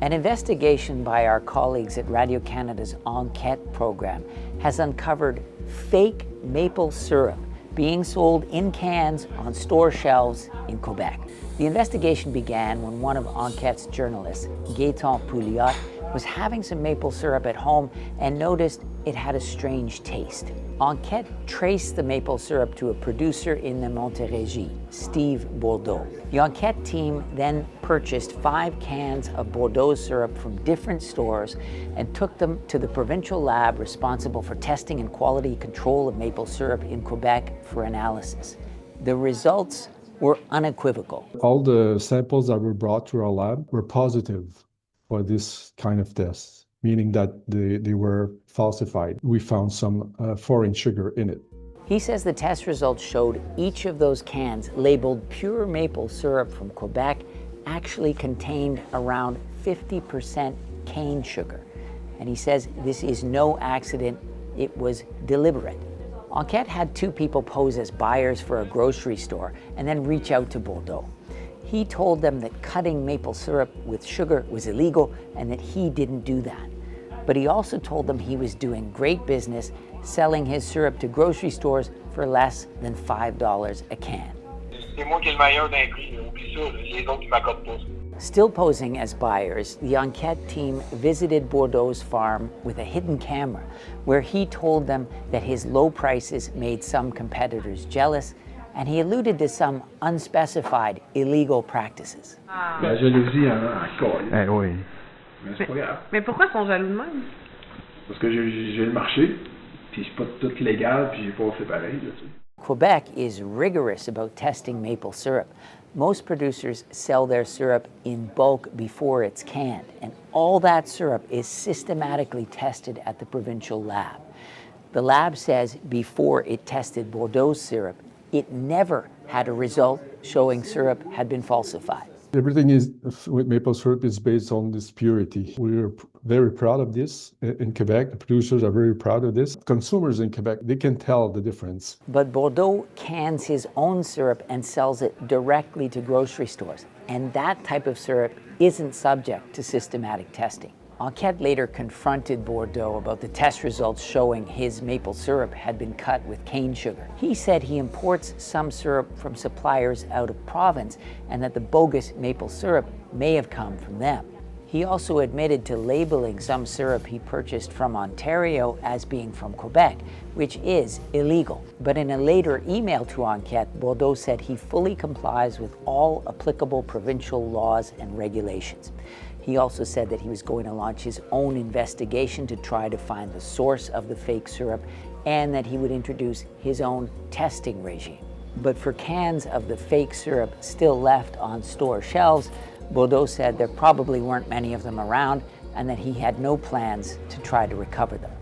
An investigation by our colleagues at Radio Canada's Enquête program has uncovered fake maple syrup being sold in cans on store shelves in Quebec. The investigation began when one of Enquête's journalists, Gaëtan Pouliot, was having some maple syrup at home and noticed it had a strange taste. Enquête traced the maple syrup to a producer in the Montérégie, Steve Bordeaux. The Enquête team then purchased 5 cans of Bordeaux syrup from different stores and took them to the provincial lab responsible for testing and quality control of maple syrup in Quebec for analysis. The results were unequivocal. All the samples that were brought to our lab were positive for this kind of test, meaning that they were falsified. We found some foreign sugar in it. He says the test results showed each of those cans labeled pure maple syrup from Quebec actually contained around 50% cane sugar. And he says this is no accident, it was deliberate. Enquête had 2 people pose as buyers for a grocery store and then reach out to Bordeaux. He told them that cutting maple syrup with sugar was illegal and that he didn't do that. But he also told them he was doing great business selling his syrup to grocery stores for less than $5 a can. Still posing as buyers, the Enquête team visited Bordeaux's farm with a hidden camera where he told them that his low prices made some competitors jealous, and he alluded to some unspecified illegal practices. La jalousie encore. Eh oui. Mais c'est pas grave. Mais pourquoi ils sont jaloux de même? Parce que j'ai le marché, puis c'est pas tout légal, puis j'ai pas fait pareil. Là, tu sais. Quebec is rigorous about testing maple syrup. Most producers sell their syrup in bulk before it's canned, and all that syrup is systematically tested at the provincial lab. The lab says before it tested Bordeaux syrup, it never had a result showing syrup had been falsified. Everything is with maple syrup is based on this purity. We're very proud of this in Quebec. The producers are very proud of this. Consumers in Quebec, they can tell the difference. But Bordeaux cans his own syrup and sells it directly to grocery stores. And that type of syrup isn't subject to systematic testing. Enquête later confronted Bordeaux about the test results showing his maple syrup had been cut with cane sugar. He said he imports some syrup from suppliers out of province and that the bogus maple syrup may have come from them. He also admitted to labeling some syrup he purchased from Ontario as being from Quebec, which is illegal. But in a later email to Enquête, Bordeaux said he fully complies with all applicable provincial laws and regulations. He also said that he was going to launch his own investigation to try to find the source of the fake syrup and that he would introduce his own testing regime. But for cans of the fake syrup still left on store shelves, Bordeaux said there probably weren't many of them around and that he had no plans to try to recover them.